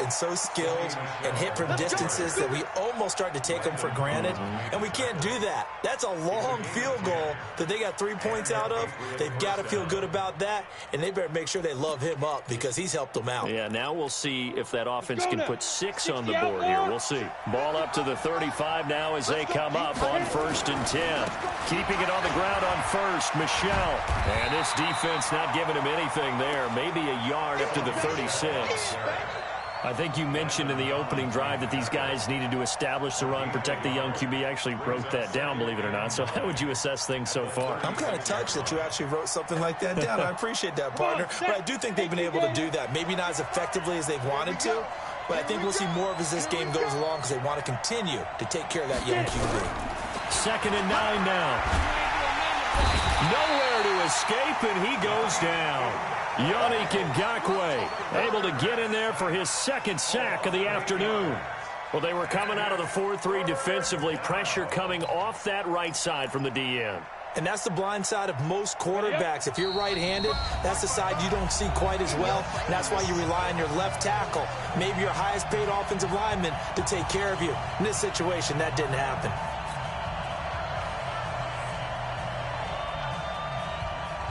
been so skilled and hit from distances that we almost start to take them for granted, and we can't do that. That's a long field goal that they got 3 points out of. They've got to feel good about that, and they better make sure they love him up because he's helped them out. Yeah, now we'll see if that offense can put 6 on the board here. We'll see. Ball up to the 35 now as they come up on 1st and 10. Keeping it on the ground on first, Michelle. And this defense not giving him anything there. Maybe a yard up to the 36. I think you mentioned in the opening drive that these guys needed to establish the run, protect the young QB. I actually wrote that down, believe it or not. So how would you assess things so far? I'm kind of touched that you actually wrote something like that down. I appreciate that, partner. But I do think they've been able to do that. Maybe not as effectively as they've wanted to, but I think we'll see more of as this game goes along because they want to continue to take care of that young QB. 2nd and 9 now. Nowhere to escape, and he goes down. Yannick Ngakoue able to get in there for his 2nd sack of the afternoon. Well, they were coming out of the 4-3 defensively. Pressure coming off that right side from the DN. And that's the blind side of most quarterbacks. If you're right-handed, that's the side you don't see quite as well. And that's why you rely on your left tackle, maybe your highest-paid offensive lineman, to take care of you. In this situation, that didn't happen.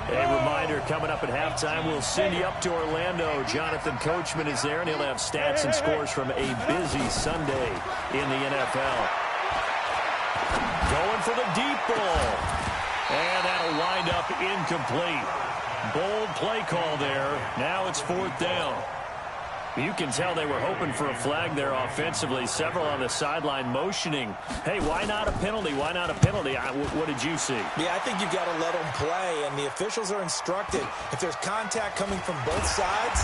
A reminder, coming up at halftime, we'll send you up to Orlando. Jonathan Coachman is there, and he'll have stats and scores from a busy Sunday in the NFL. Going for the deep ball. And that'll wind up incomplete. Bold play call there. Now it's 4th down. You can tell they were hoping for a flag there offensively. Several on the sideline motioning. Hey, why not a penalty? Why not a penalty? What did you see? Yeah, I think you've got to let them play, and the officials are instructed. If there's contact coming from both sides,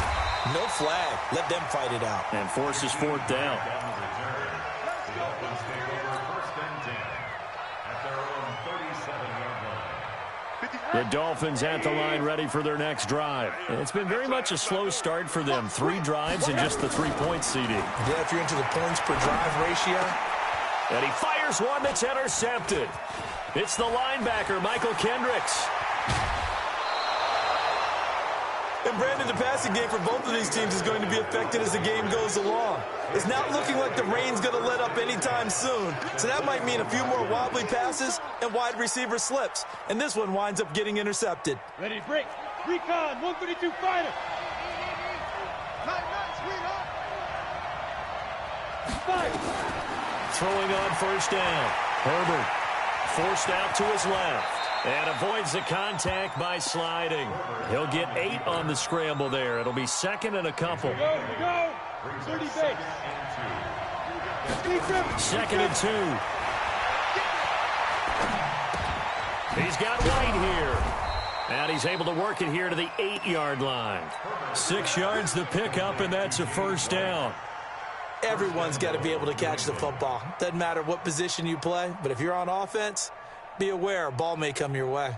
no flag. Let them fight it out. And forces 4th down. The Dolphins at the line ready for their next drive. It's been very much a slow start for them. 3 drives and just the 3-point CD. Yeah, if you're into the points per drive ratio. And he fires one that's intercepted. It's the linebacker, Michael Kendricks. And Brandon, the passing game for both of these teams is going to be affected as the game goes along. It's not looking like the rain's going to let up anytime soon. So that might mean a few more wobbly passes and wide receiver slips. And this one winds up getting intercepted. Ready to break. Recon, 132 fighter. Throwing on 1st down. Herbert forced out to his left. And avoids the contact by sliding. He'll get 8 on the scramble there. It'll be 2nd and a couple. Go. 30 base. 2nd and 2. He's got White here. And he's able to work it here to the 8-yard line. 6 yards the pickup, and that's a 1st down. Everyone's got to be able to catch the football. Doesn't matter what position you play, but if you're on offense, be aware, a ball may come your way.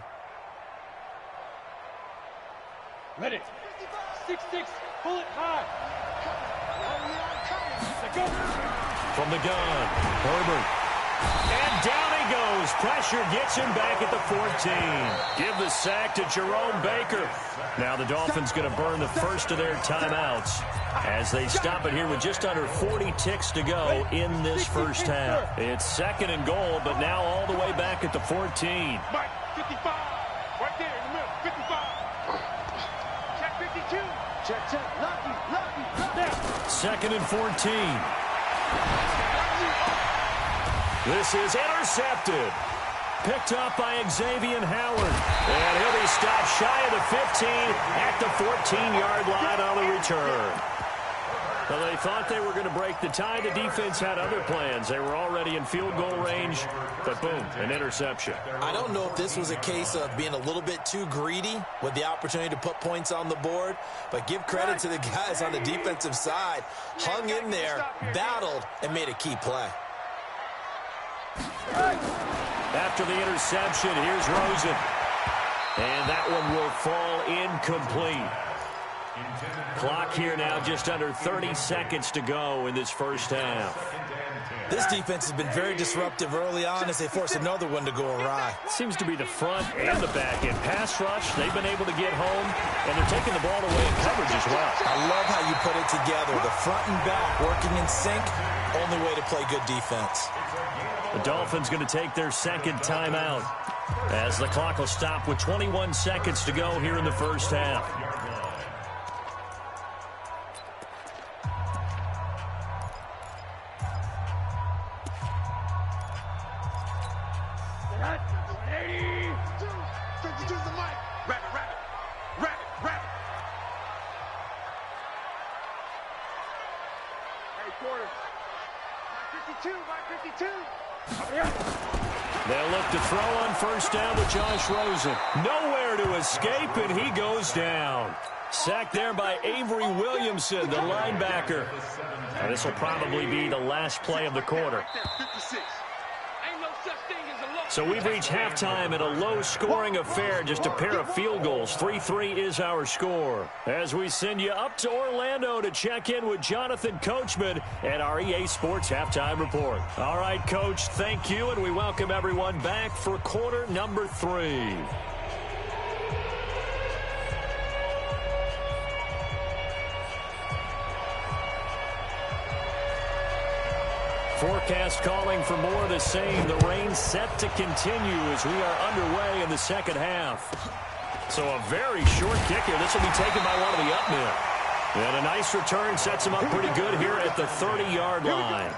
Ready. 6-6, pull it high. From the gun, Herbert. And down he goes. Pressure gets him back at the 14. Give the sack to Jerome Baker. Now the Dolphins going to burn the first of their timeouts as they stop it here with just under 40 ticks to go in this first half. It's 2nd and goal, but now all the way back at the 14. Mike, 55. Right there in the middle, 55. Check 52. Check. Lucky. 2nd and 14. This is intercepted. Picked up by Xavier Howard. And he'll be stopped shy of the 15 at the 14-yard line on the return. Well, they thought they were going to break the tie. The defense had other plans. They were already in field goal range, but boom, an interception. I don't know if this was a case of being a little bit too greedy with the opportunity to put points on the board, but give credit to the guys on the defensive side. Hung in there, battled, and made a key play. After the interception, here's Rosen. And that one will fall incomplete. Clock here now, just under 30 seconds to go in this first half. This defense has been very disruptive early on as they force another one to go awry. Seems to be the front and the back end. Pass rush, they've been able to get home, and they're taking the ball away in coverage as well. I love how you put it together. The front and back working in sync, only way to play good defense. The Dolphins going to take their second timeout as the clock will stop with 21 seconds to go here in the first half. They'll look to throw on first down with Josh Rosen. Nowhere to escape, and he goes down. Sacked there by Avery Williamson, the linebacker. Now, this will probably be the last play of the quarter. So we've reached halftime in a low-scoring affair, just a pair of field goals. 3-3 is our score. As we send you up to Orlando to check in with Jonathan Coachman at our EA Sports Halftime Report. All right, Coach, thank you, and we welcome everyone back for quarter number 3. Forecast calling for more of the same. The rain set to continue as we are underway in the second half. So a very short kick here. This will be taken by one of the up men. And a nice return sets him up pretty good here at the 30-yard line.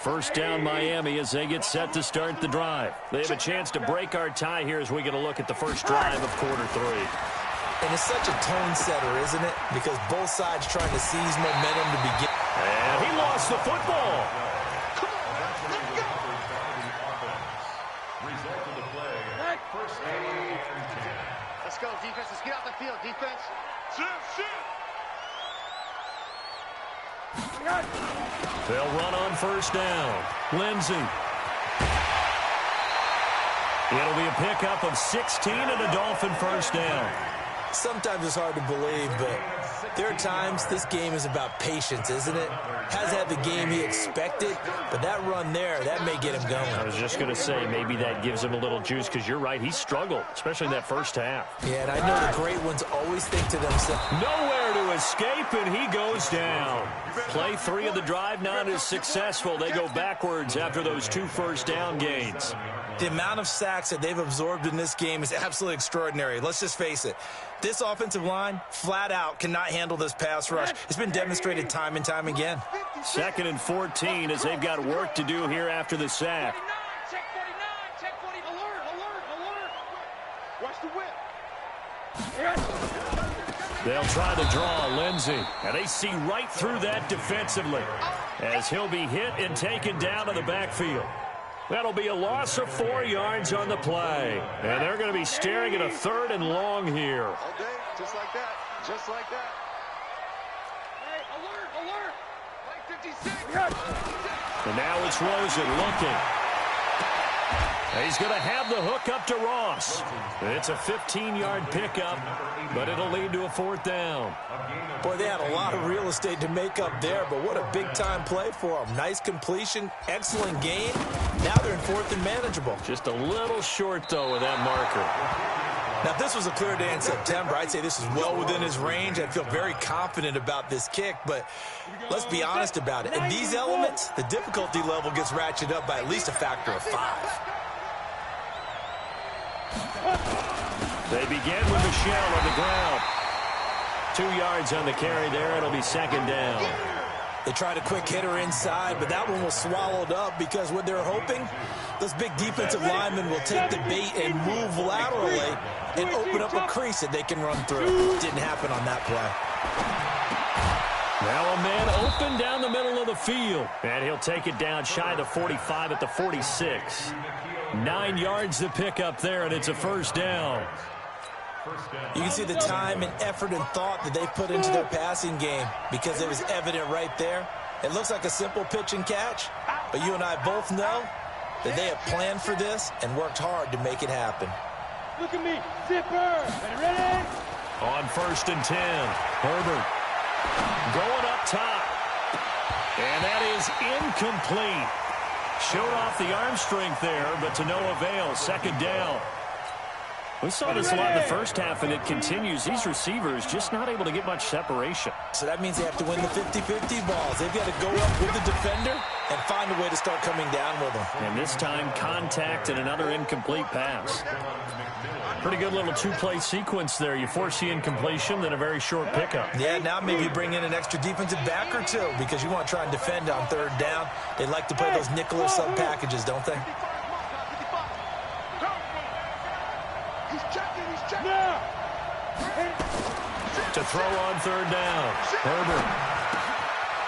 First down Miami as they get set to start the drive. They have a chance to break our tie here as we get a look at the first drive of quarter 3. And it's such a tone setter, isn't it? Because both sides trying to seize momentum to begin. And he lost the football. Let's go, defense. Let's get out the field, defense. They'll run on first down. Lindsey. It'll be a pickup of 16 and a Dolphin first down. Sometimes it's hard to believe, but there are times this game is about patience, isn't it? Hasn't had the game he expected, but that run there, that may get him going. I was just going to say, maybe that gives him a little juice, because you're right, he struggled, especially in that first half. Yeah, and I know the great ones always think to themselves, nowhere to escape, and he goes down. Play 3 of the drive not as successful. They go backwards after those 2 first down gains. The amount of sacks that they've absorbed in this game is absolutely extraordinary. Let's just face it. This offensive line, flat out, cannot handle this pass rush. It's been demonstrated time and time again. 2nd and 14 as they've got work to do here after the sack. Check 49, check 40. Alert. Watch the whip. They'll try to draw Lindsey, and they see right through that defensively as he'll be hit and taken down to the backfield. That'll be a loss of 4 yards on the play. And they're going to be staring at a 3rd and long here. All day, just like that. Just like that. Hey, alert. Like 56. And now it's Rosen looking. He's going to have the hook up to Ross. It's a 15-yard pickup, but it'll lead to a 4th down. Boy, they had a lot of real estate to make up there, but what a big-time play for them. Nice completion, excellent gain. Now they're in 4th and manageable. Just a little short, though, with that marker. Now, if this was a clear day in September, I'd say this is well within his range. I'd feel very confident about this kick, but let's be honest about it. In these elements, the difficulty level gets ratcheted up by at least a factor of 5. They begin with Michelle on the ground. 2 yards on the carry there. It'll be 2nd down. They tried a quick hitter inside, but that one was swallowed up because what they're hoping, those big defensive linemen will take the bait and move laterally and open up a crease that they can run through. Didn't happen on that play. Now a man open down the middle of the field. And he'll take it down shy of the 45 at the 46. 9 yards to pick up there, and it's a 1st down. You can see the time and effort and thought that they put into their passing game because it was evident right there. It looks like a simple pitch and catch, but you and I both know that they have planned for this and worked hard to make it happen. Look at me. Zipper. Ready? On 1st and 10, Herbert going up top. And that is incomplete. Showed off the arm strength there, but to no avail. 2nd down. We saw this a lot in the first half, and it continues. These receivers just not able to get much separation. So that means they have to win the 50-50 balls. They've got to go up with the defender and find a way to start coming down with them. And this time, contact and another incomplete pass. Pretty good little two-play sequence there. You force the incompletion, then a very short pickup. Yeah, now maybe bring in an extra defensive back or two because you want to try and defend on 3rd down. They like to play those nickel or sub packages, don't they? To throw on 3rd down, Herbert.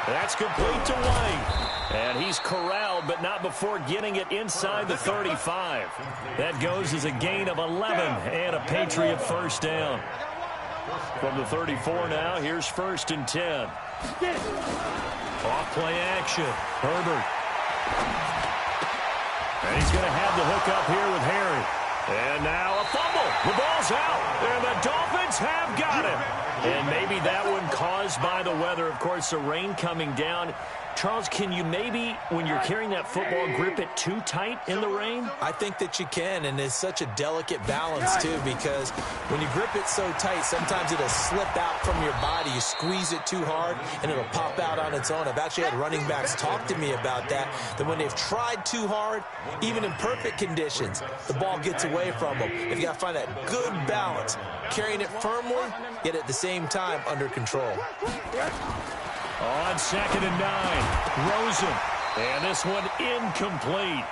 That's complete to White. And he's corralled, but not before getting it inside the 35. That goes as a gain of 11 and a Patriot 1st down. From the 34 now, here's 1st and 10. Off play action, Herbert. And he's going to have the hook up here with Harry. And now a fumble. The ball's out, and the Dolphins have got him. And maybe that one caused by the weather. Of course, the rain coming down. Charles, can you maybe, when you're carrying that football, grip it too tight in the rain? I think that you can, and it's such a delicate balance, too, because when you grip it so tight, sometimes it'll slip out from your body. You squeeze it too hard, and it'll pop out on its own. I've actually had running backs talk to me about that when they've tried too hard, even in perfect conditions, the ball gets away from them. If you got to find that good balance, carrying it firmly, yet at the same time under control. On 2nd and 9, Rosen. And this one incomplete.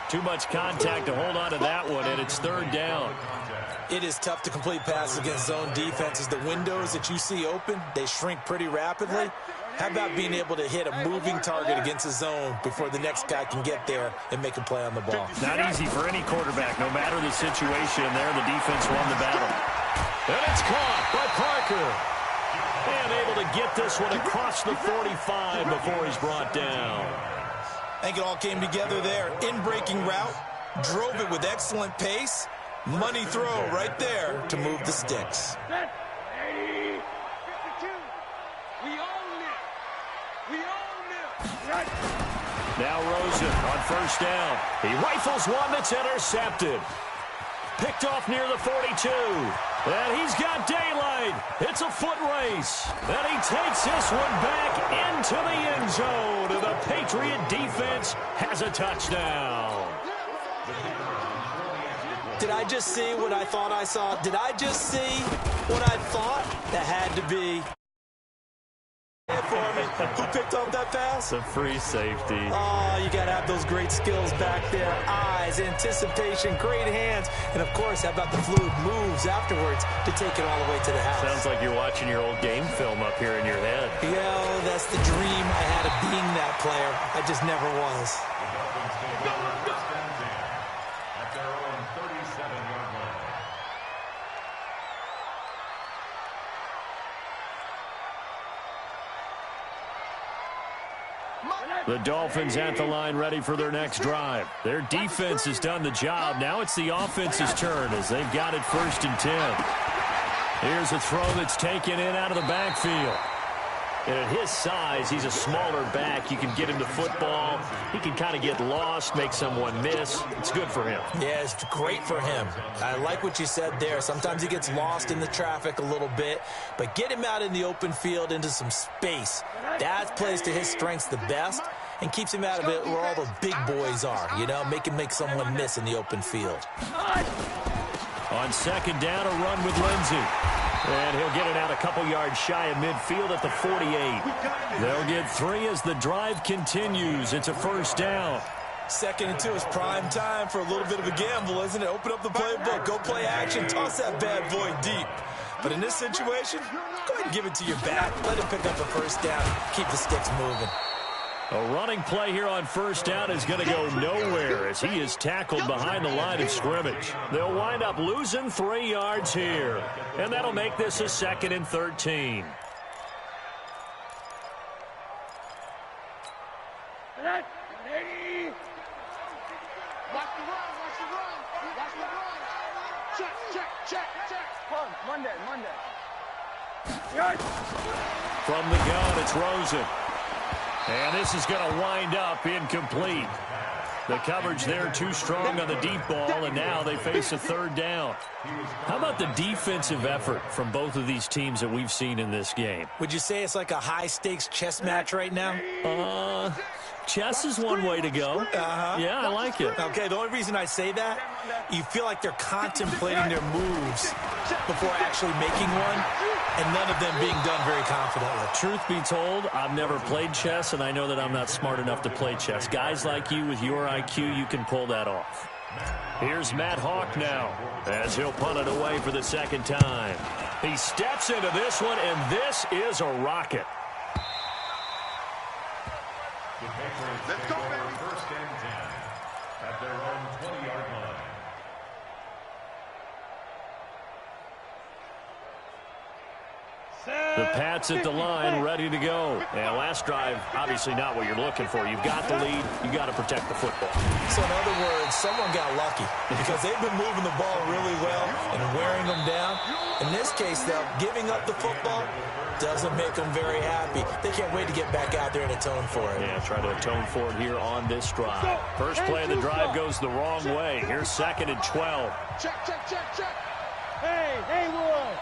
Too much contact to hold on to that one, and it's 3rd down. It is tough to complete passes against zone defenses. The windows that you see open, they shrink pretty rapidly. How about being able to hit a moving target against a zone before the next guy can get there and make a play on the ball? Not easy for any quarterback, no matter the situation. There, the defense won the battle. And it's caught by Parker. And able to get this one across the 45 before he's brought down. I think it all came together there. In-breaking route, drove it with excellent pace. Money throw right there to move the sticks. 52. We own it. We own it. Now Rosen on 1st down. He rifles one that's intercepted. Picked off near the 42. And he's got daylight. It's a foot race. And he takes this one back into the end zone. And the Patriot defense has a touchdown. Did I just see what I thought I saw? Did I just see what I thought? That had to be. For me. Who picked up that pass? It's a free safety. Oh, you got to have those great skills back there. Eyes, anticipation, great hands. And, of course, how about the fluid moves afterwards to take it all the way to the house? Sounds like you're watching your old game film up here in your head. Yeah, that's the dream I had of being that player. I just never was. The Dolphins at the line ready for their next drive. Their defense has done the job. Now it's the offense's turn as they've got it 1st and 10. Here's a throw that's taken in out of the backfield. And at his size, he's a smaller back. You can get him to football. He can kind of get lost, make someone miss. It's good for him. Yeah, it's great for him. I like what you said there. Sometimes he gets lost in the traffic a little bit, but get him out in the open field into some space. That plays to his strengths the best and keeps him out of it where all the big boys are, you know, make someone miss in the open field. On 2nd down, a run with Lindsey. And he'll get it out a couple yards shy of midfield at the 48. They'll get 3 as the drive continues. It's a 1st down. 2nd and 2 is prime time for a little bit of a gamble, isn't it? Open up the playbook, go play action, toss that bad boy deep. But in this situation, go ahead and give it to your back. Let him pick up a 1st down, keep the sticks moving. A running play here on 1st down is going to go nowhere as he is tackled behind the line of scrimmage. They'll wind up losing 3 yards here, and that'll make this a 2nd and 13. Watch the run, watch the run, watch the run. Check. Monday. From the gun, it's Rosen. And this is going to wind up incomplete. The coverage there too strong on the deep ball, and now they face a third down. How about the defensive effort from both of these teams that we've seen in this game? Would you say it's like a high-stakes chess match right now? Chess is one way to go. Yeah, I like it. Okay, the only reason I say that, you feel like they're contemplating their moves before actually making one, and none of them being done very confidently. Truth be told, I've never played chess, and I know that I'm not smart enough to play chess. Guys like you with your IQ, you can pull that off. Here's Matt Hawk now, as he'll punt it away for the second time. He steps into this one, and this is a rocket. Let's go, baby. First and 10 at their own 20-yard line. The Pats at the line, ready to go. And last drive, obviously not what you're looking for. You've got the lead. You've got to protect the football. So in other words, someone got lucky because they've been moving the ball really well and wearing them down. In this case, though, giving up the football doesn't make them very happy. They can't wait to get back out there and atone for it. Yeah, try to atone for it here on this drive. First play of the drive goes the wrong way. Here's 2nd and 12. Check. Hey, Will.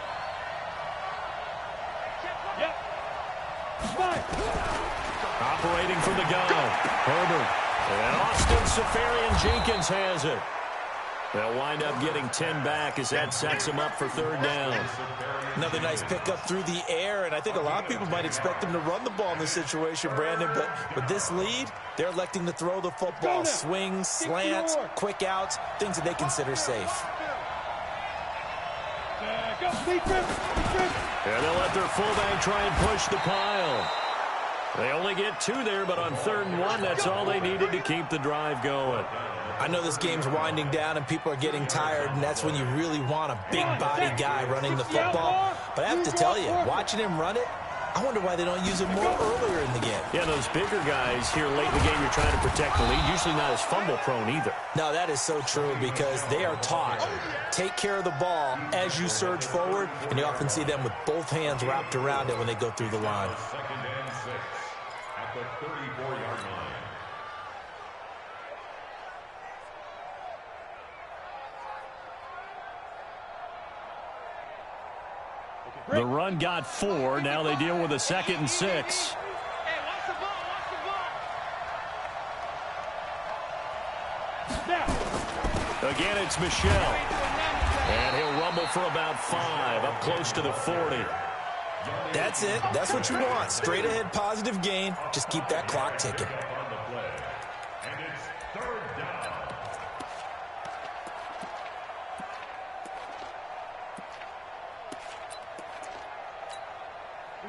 Yep. Operating from the gun. Herbert. And Austin Safarian-Jenkins has it. They'll wind up getting 10 back as that sets them up for third down. Another nice pickup through the air, and I think a lot of people might expect them to run the ball in this situation, Brandon, but with this lead, they're electing to throw the football. Swings, slants, quick outs, things that they consider safe. And they'll let their fullback try and push the pile. They only get 2 there, but on 3rd and 1, that's all they needed to keep the drive going. I know this game's winding down and people are getting tired, and that's when you really want a big-body guy running the football. But I have to tell you, watching him run it, I wonder why they don't use him more earlier in the game. Yeah, those bigger guys here late in the game, you're trying to protect the lead, usually not as fumble-prone either. No, that is so true because they are taught, take care of the ball as you surge forward, and you often see them with both hands wrapped around it when they go through the line. 2nd and 6 at the 34-yard line. The run got 4. Now they deal with a 2nd and 6. Hey, watch the ball. Again, it's Michel. And he'll rumble for about 5, up close to the 40. That's it. That's what you want. Straight ahead positive gain. Just keep that clock ticking. And it's 3rd down.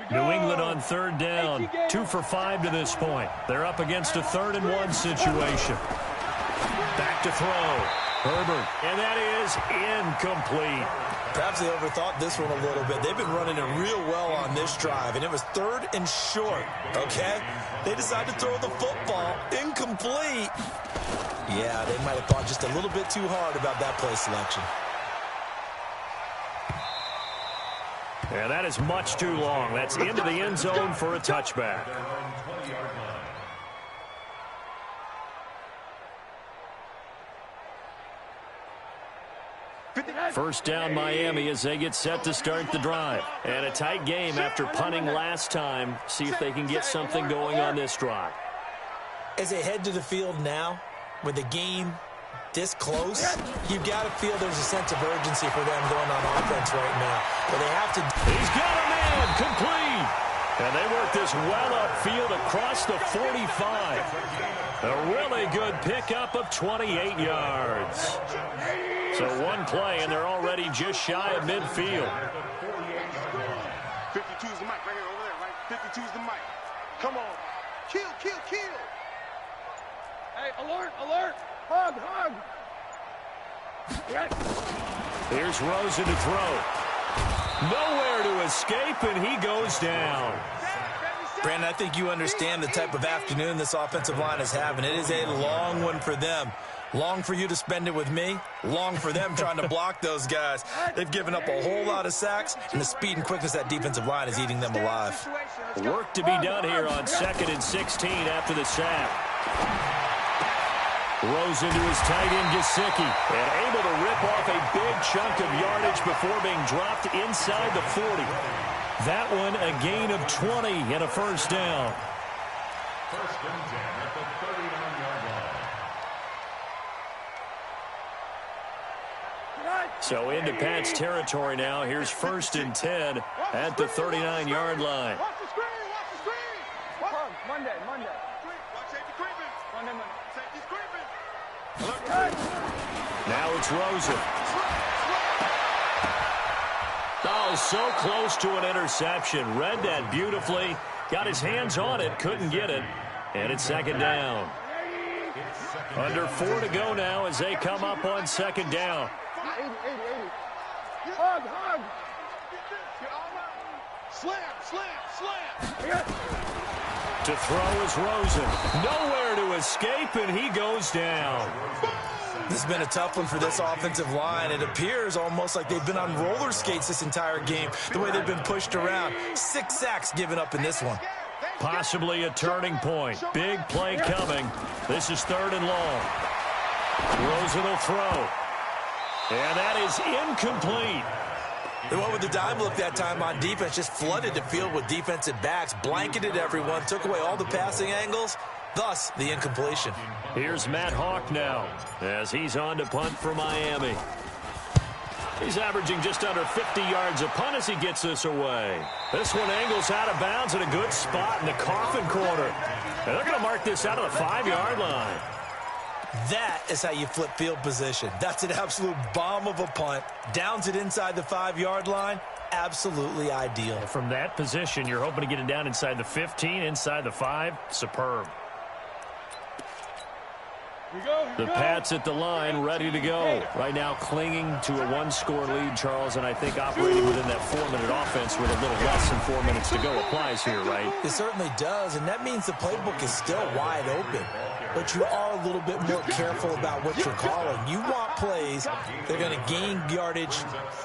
New England on 3rd down. 2 for 5 to this point. They're up against a 3rd and 1 situation. Back to throw. Herbert. And that is incomplete. Perhaps they overthought this one a little bit. They've been running it real well on this drive, and it was 3rd and short, okay? They decided to throw the football incomplete. Yeah, they might have thought just a little bit too hard about that play selection. And that is much too long. That's into the end zone for a touchback. Their own 20-yard line. First down Miami as they get set to start the drive. And a tight game after punting last time. See if they can get something going on this drive. As they head to the field now, with the game this close, you've got to feel there's a sense of urgency for them going on offense right now. But they have to... He's got a man, complete. And they work this well upfield across the 45. A really good pickup of 28 yards. So one play, and they're already just shy of midfield. 52's the mic right here over there, right? 52's the mic. Come on. Kill. Hey, alert. Hug. Here's Rosen to throw. Nowhere to escape, and he goes down. Brandon, I think you understand the type of afternoon this offensive line is having. It is a long one for them. Long for you to spend it with me. Long for them trying to block those guys. They've given up a whole lot of sacks, and the speed and quickness of that defensive line is eating them alive. Work to be done here on 2nd and 16 after the sack. Rosen to his tight end, Gesicki, and able to rip off a big chunk of yardage before being dropped inside the 40. That one a gain of 20 and a first down. First and 10 at the 39-yard line. So into Pat's territory now. Here's 1st and 10 at the 39-yard line. Watch the screen. Watch the screen. Monday. Watch safety creeping. Monday. Safety's creeping. Now it's Rosen. Oh, so close to an interception. Read that beautifully. Got his hands on it, couldn't get it. And it's 2nd down. Under 4 to go now as they come up on 2nd down. 80. Hug. Slam. To throw is Rosen. Nowhere to escape, and he goes down. This has been a tough one for this offensive line. It appears almost like they've been on roller skates this entire game, the way they've been pushed around. 6 sacks given up in this one. Possibly a turning point. Big play coming. This is 3rd and long. Rosen will throw. And that is incomplete. They went with the dime look that time on defense, just flooded the field with defensive backs, blanketed everyone, took away all the passing angles, thus the incompletion. Here's Matt Hawk now as he's on to punt for Miami. He's averaging just under 50 yards a punt as he gets this away. This one angles out of bounds in a good spot in the coffin corner. And they're going to mark this out of the 5-yard line. That is how you flip field position. That's an absolute bomb of a punt. Downs it inside the 5-yard line. Absolutely ideal. From that position, you're hoping to get it down inside the 15, inside the 5. Superb. The Pats at the line, ready to go. Right now clinging to a 1-score lead, Charles, and I think operating within that 4-minute offense with a little less than 4 minutes to go applies here, right? It certainly does, and that means the playbook is still wide open. But you are a little bit more careful about what you're calling. You want plays that are going to gain yardage,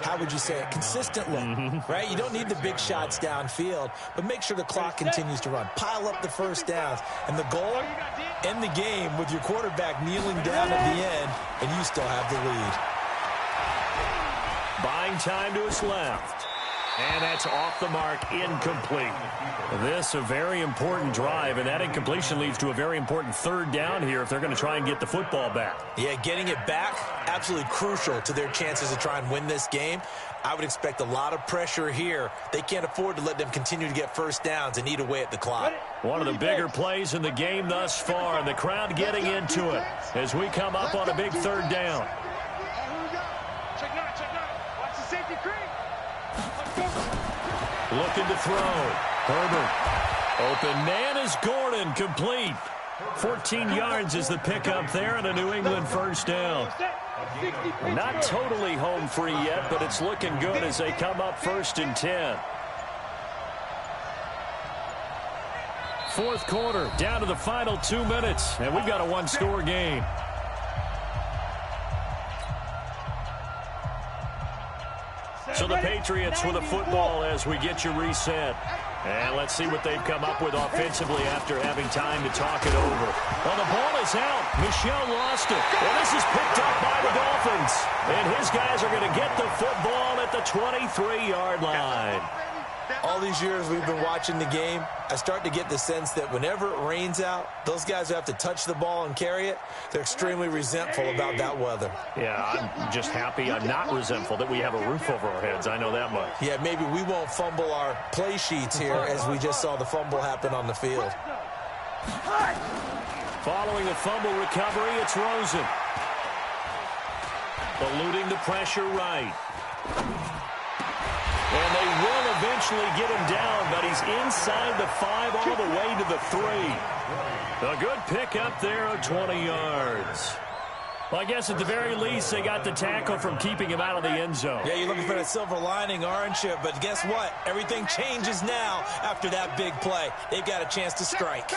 how would you say it, consistently, right? You don't need the big shots downfield, but make sure the clock continues to run. Pile up the first downs. And the goal, end the game with your quarterback kneeling down at the end, and you still have the lead. Buying time to his left. And that's off the mark, incomplete. This a very important drive, and that incompletion leads to a very important 3rd down here if they're going to try and get the football back. Yeah, getting it back, absolutely crucial to their chances to try and win this game. I would expect a lot of pressure here. They can't afford to let them continue to get first downs and eat away at the clock. One of the bigger plays in the game thus far, and the crowd getting into it as we come up on a big 3rd down. Check 9. Watch the safety creep. Looking to throw. Herbert. Open man is Gordon, complete. 14 yards is the pickup there and a New England first down. Not totally home free yet, but it's looking good as they come up 1st and 10. 4th quarter, down to the final 2 minutes, and we've got a 1-score game. So the Patriots with the football as we get you reset. And let's see what they've come up with offensively after having time to talk it over. Well, the ball is out. Michel lost it. And this is picked up by the Dolphins. And his guys are going to get the football at the 23-yard line. All these years we've been watching the game, I start to get the sense that whenever it rains out, those guys who have to touch the ball and carry it, they're extremely resentful about that weather. Yeah, I'm just happy I'm not resentful that we have a roof over our heads. I know that much. Yeah, maybe we won't fumble our play sheets here as we just saw the fumble happen on the field. Following the fumble recovery, it's Rosen. Eluding the pressure right. And they will eventually get him down, but he's inside the 5 all the way to the 3. A good pickup there of 20 yards. Well, I guess at the very least, they got the tackle from keeping him out of the end zone. Yeah, you're looking for that silver lining, aren't you? But guess what? Everything changes now after that big play. They've got a chance to strike.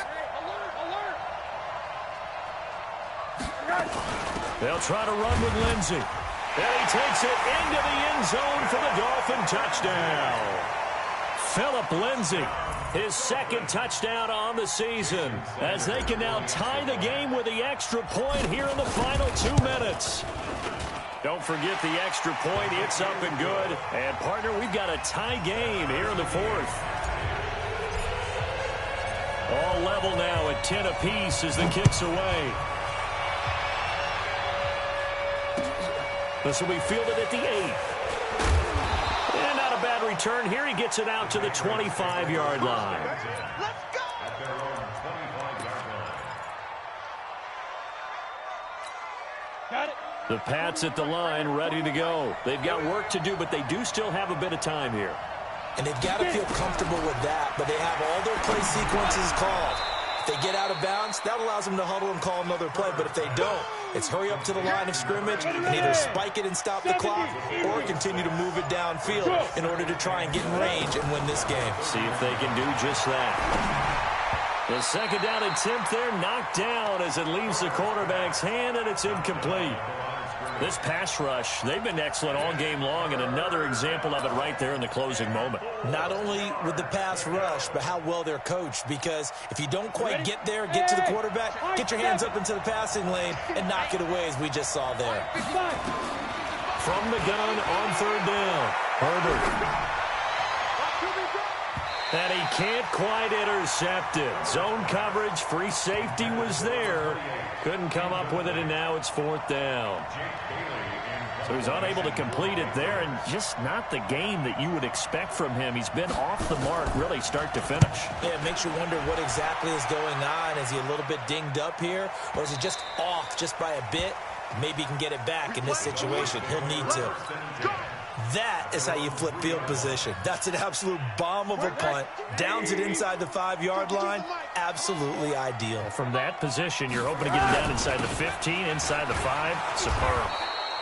Alert! They'll try to run with Lindsey. And he takes it into the end zone for the Dolphin touchdown. Philip Lindsey, his second touchdown on the season, as they can now tie the game with the extra point here in the final 2 minutes. Don't forget the extra point. It's up and good. And, partner, we've got a tie game here in the fourth. All level now at 10 apiece as the kick's away. This will be fielded at the 8th. And not a bad return here. He gets it out to the 25-yard line. Let's go! At their own 25-yard line. Got it. The Pats at the line, ready to go. They've got work to do, but they do still have a bit of time here. And they've got to feel comfortable with that, but they have all their play sequences called. If they get out of bounds, that allows them to huddle and call another play. But if they don't, it's hurry up to the line of scrimmage and either spike it and stop the clock or continue to move it downfield in order to try and get in range and win this game. See if they can do just that. The second down attempt there knocked down as it leaves the quarterback's hand, and it's incomplete. This pass rush, they've been excellent all game long, and another example of it right there in the closing moment. Not only with the pass rush, but how well they're coached, because if you don't quite get there, get to the quarterback, get your hands up into the passing lane and knock it away, as we just saw there. From the gun on third down, Herbert. And he can't quite intercept it. Zone coverage, free safety was there. Couldn't come up with it, and now it's fourth down. So he's unable to complete it there, and just not the game that you would expect from him. He's been off the mark, really, start to finish. Yeah, it makes you wonder what exactly is going on. Is he a little bit dinged up here, or is he just off just by a bit? Maybe he can get it back in this situation. He'll need to. That is how you flip field position. That's an absolute bomb of a punt. Downs it inside the 5-yard line. Absolutely ideal. From that position, you're hoping to get it down inside the 15, inside the 5. Superb.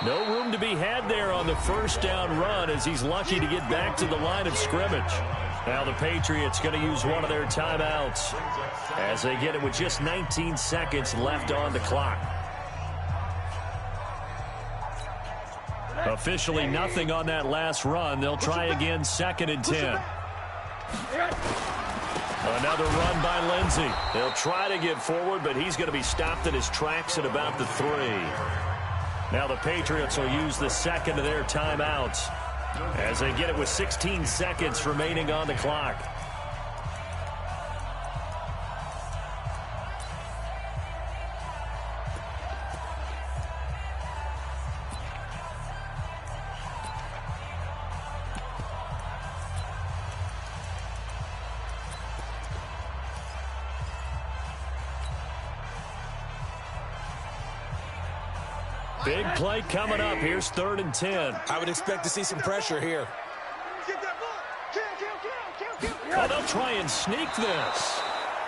No room to be had there on the first down run, as he's lucky to get back to the line of scrimmage. Now the Patriots going to use one of their timeouts as they get it with just 19 seconds left on the clock. Officially nothing on that last run. They'll try again, 2nd and 10. Another run by Lindsey. They'll try to get forward, but he's going to be stopped in his tracks at about the 3. Now the Patriots will use the second of their timeouts as they get it with 16 seconds remaining on the clock. Big play coming up. Here's 3rd and 10. I would expect to see some pressure here. Oh, they'll try and sneak this.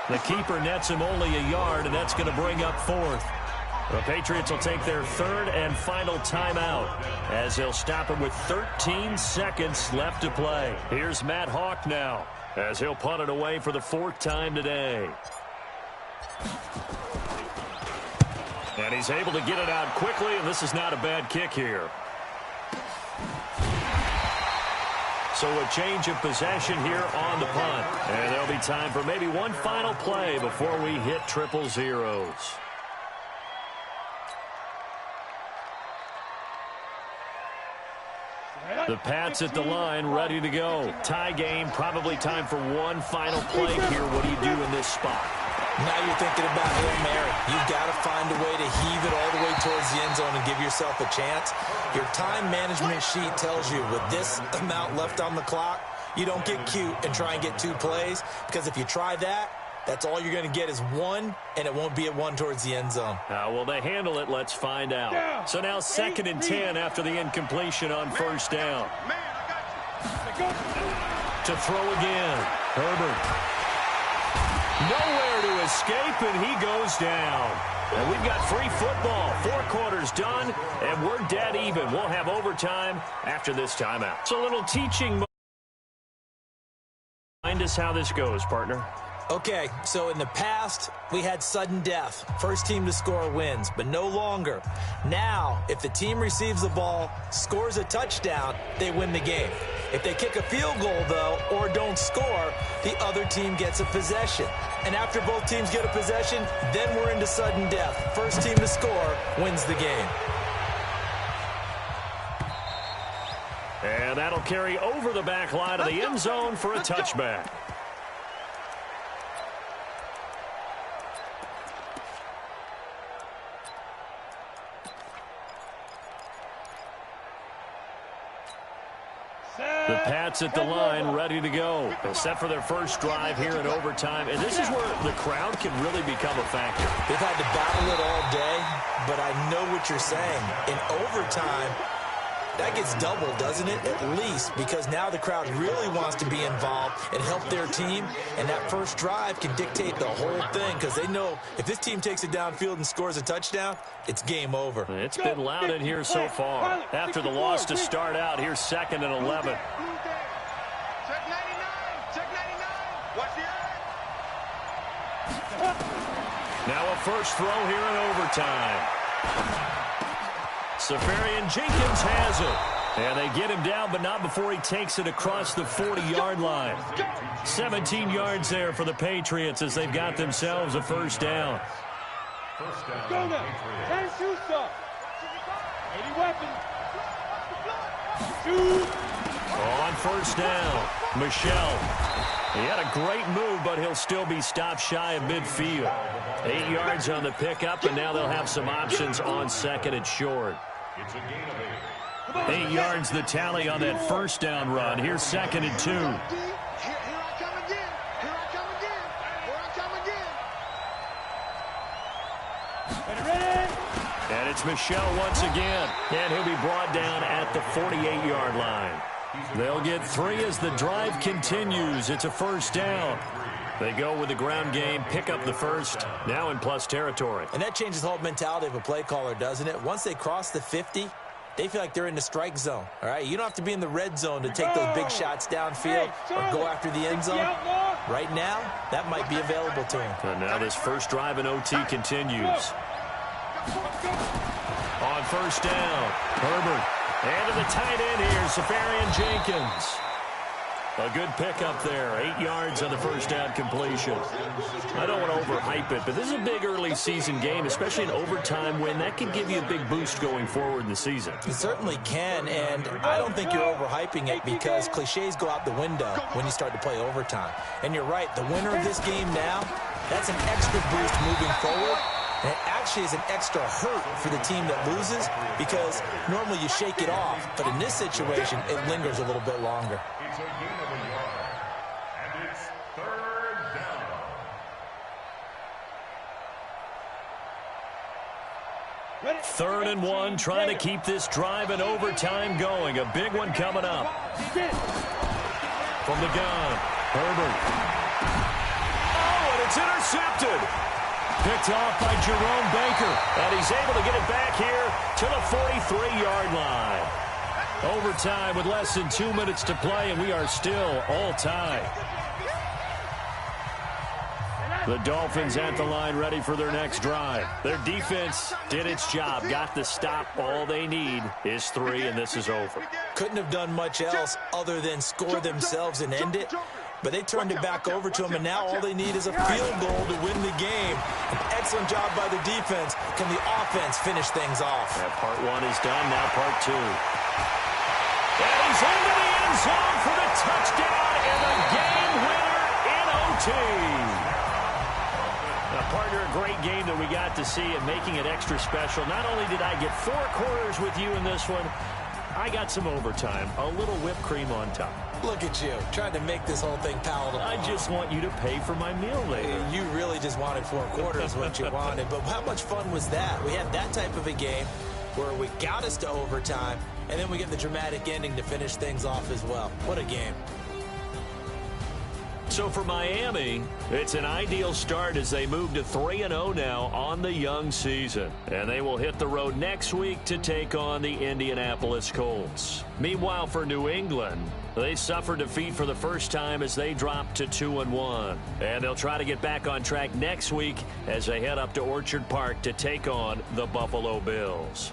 The keeper nets him only a yard, and that's going to bring up 4th. The Patriots will take their 3rd and final timeout as they'll stop it with 13 seconds left to play. Here's Matt Hawk now as he'll punt it away for the 4th time today. And he's able to get it out quickly, and this is not a bad kick here. So a change of possession here on the punt. And there'll be time for maybe one final play before we hit 000. The Pats at the line, ready to go. Tie game, probably time for one final play here. What do you do in this spot? Now you're thinking about Hail Mary. You've got to find a way to heave it all the way towards the end zone and give yourself a chance. Your time management sheet tells you with this amount left on the clock, you don't get cute and try and get 2 plays, because if you try that, that's all you're going to get is 1, and it won't be a 1 towards the end zone. How will they handle it? Let's find out. So now 2nd and 10 after the incompletion on 1st down. To throw again. Herbert. Nowhere to escape, and he goes down. And we've got free football. 4 quarters done, and we're dead even. We'll have overtime after this timeout. It's a little teaching. Remind us how this goes, partner. Okay, so in the past, we had sudden death. First team to score wins, but no longer. Now, if the team receives the ball, scores a touchdown, they win the game. If they kick a field goal, though, or don't score, the other team gets a possession. And after both teams get a possession, then we're into sudden death. First team to score wins the game. And that'll carry over the back line of the end zone for a touchback. The Pats at the line, ready to go. They're set for their first drive here in overtime. And this is where the crowd can really become a factor. They've had to battle it all day, but I know what you're saying. In overtime, that gets doubled, doesn't it? At least, because now the crowd really wants to be involved and help their team. And that first drive can dictate the whole thing, because they know if this team takes it downfield and scores a touchdown, it's game over. It's been loud in here so far. After the loss to start out, here's 2nd and 11. Check 99. Check 99. Watch the eye. Now a first throw here in overtime. Safarian Jenkins has it. And they get him down, but not before he takes it across the 40-yard line. 17 yards there for the Patriots as they've got themselves a first down. First down, Go now. Patriots. 10 shoots up. 80 weapons. Shoot. On first down, Michelle. He had a great move, but he'll still be stopped shy of midfield. 8 yards on the pickup, and now they'll have some options on 2nd and short. It's a gain of 8. 8 yards the tally on that first down run. Here's 2nd and 2. Here I come again. Here I come again. Here I come again. Ready? And it's Michelle once again. And he'll be brought down at the 48-yard line. They'll get 3 as the drive continues. It's a first down. They go with the ground game, pick up the first, now in plus territory. And that changes the whole mentality of a play caller, doesn't it? Once they cross the 50, they feel like they're in the strike zone, all right? You don't have to be in the red zone to take those big shots downfield or go after the end zone. Right now, that might be available to them. And now this first drive in OT continues. On first down, Herbert. And to the tight end here, Safarian Jenkins. A good pickup there. 8 yards on the first down completion. I don't want to overhype it, but this is a big early season game, especially an overtime win. That could give you a big boost going forward in the season. It certainly can, and I don't think you're overhyping it because cliches go out the window when you start to play overtime. And you're right, the winner of this game now, that's an extra boost moving forward. And it actually is an extra hurt for the team that loses because normally you shake it off. But in this situation, it lingers a little bit longer. It's a gain of 1 yard. And it's 3rd down. 3rd and 1, trying to keep this drive in overtime going. A big one coming up. From the gun, Herbert. Oh, and it's intercepted. Picked off by Jerome Baker. And he's able to get it back here to the 43-yard line. Overtime with less than 2 minutes to play, and we are still all tied. The Dolphins at the line ready for their next drive. Their defense did its job, got the stop. All they need is 3, and this is over. Couldn't have done much else other than score themselves and end it. But they turned it back over to them, and now all they need is a field goal to win the game. An excellent job by the defense. Can the offense finish things off? That part 1 is done, now part 2. And he's into the end zone for the touchdown and the game winner in OT. Now, partner, a great game that we got to see and making it extra special. Not only did I get 4 quarters with you in this one, I got some overtime, a little whipped cream on top. Look at you, trying to make this whole thing palatable. I just want you to pay for my meal later. You really just wanted 4 quarters, what you wanted. But how much fun was that? We had that type of a game where we got us to overtime, and then we get the dramatic ending to finish things off as well. What a game. So for Miami, it's an ideal start as they move to 3-0 now on the young season. And they will hit the road next week to take on the Indianapolis Colts. Meanwhile, for New England, they suffered defeat for the first time as they dropped to 2-1. And they'll try to get back on track next week as they head up to Orchard Park to take on the Buffalo Bills.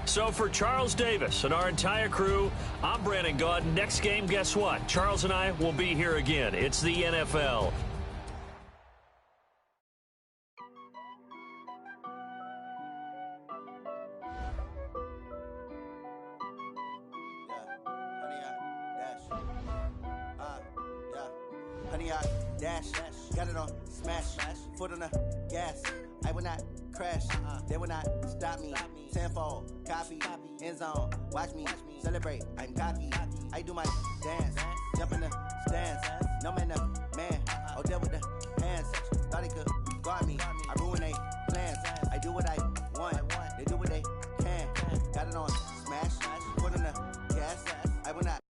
So for Charles Davis and our entire crew, I'm Brandon Gaudin. Next game, guess what? Charles and I will be here again. It's the NFL. Honey, I dash, got it on smash, foot on the gas. I will not crash, they will not stop me. Tenfold, copy, end zone, watch me celebrate. I'm cocky, I do my dance, jump in the stands. No man, man, oh deal with the hands. Thought he could guard me, I ruin they plans. I do what I want, they do what they can. Got it on smash, foot on the gas. I will not.